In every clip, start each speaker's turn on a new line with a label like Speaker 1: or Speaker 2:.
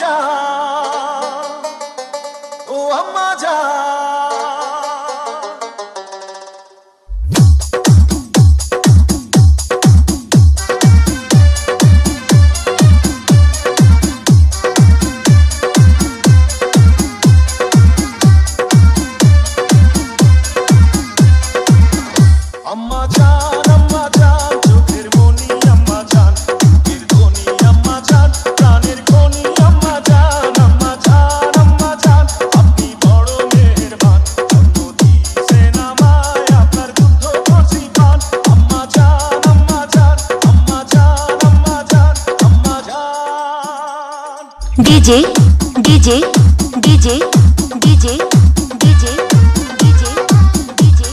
Speaker 1: জান, ও আম্মা জান। আম্মা জান, আম্মা জান, চোখের মনি আম্মা জান, বুকের ধনি আম্মা জান, প্রাণের খনি আম্মা জান, আম্মা জান, আম্মা জান, আপনি বড় মেহেরবান, জন্ম দিয়েছেন আমায়, আপনার দুধ কষি পান। আম্মা জান, আম্মা জান, আম্মা জান, আম্মা জান, আম্মা জান।
Speaker 2: DJ DJ DJ DJ DJ DJ DJ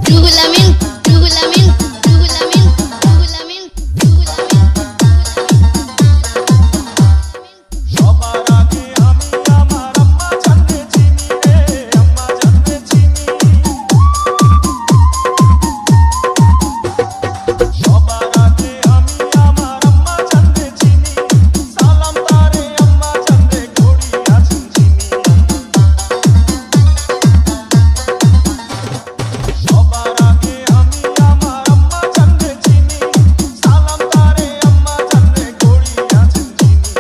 Speaker 3: Ruhul Amin, Ruhul Amin, Ruhul Amin, Ruhul Amin, Ruhul Amin.
Speaker 1: সবার আগে আমি আমার আম্মা জানতে চিনি রে, আম্মা জানতে চিনি। সবার আগে আমি আমার আম্মা জানতে চিনি, সালাম তারে আম্মা জানতে ঘড়ি আছেন চিনি। সবার আগে আমি আমার আম্মা জানতে চিনি, সালাম তারে আম্মা জানতে ঘড়ি আছেন চিনি।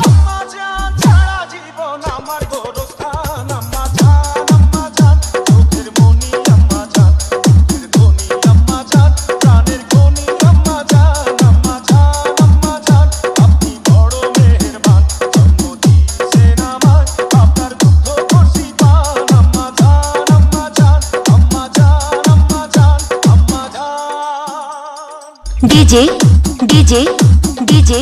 Speaker 1: আম্মা জান ছাড়া জীবন আমার গোরস্থান, আম্মা জান, আম্মা জান, চোখের মনি আম্মা জান, বুকের ধনি আম্মা জান, প্রাণের খনি আম্মা জান, আম্মা জান, আম্মা জান, আপনি বড় মেহেরবান, জন্ম দিয়েছেন আমায়, আপনার দুধ কষি পান। আম্মা জান, আম্মা জান, আম্মা জান, আম্মা জান, আম্মা জান।
Speaker 2: DJ DJ DJ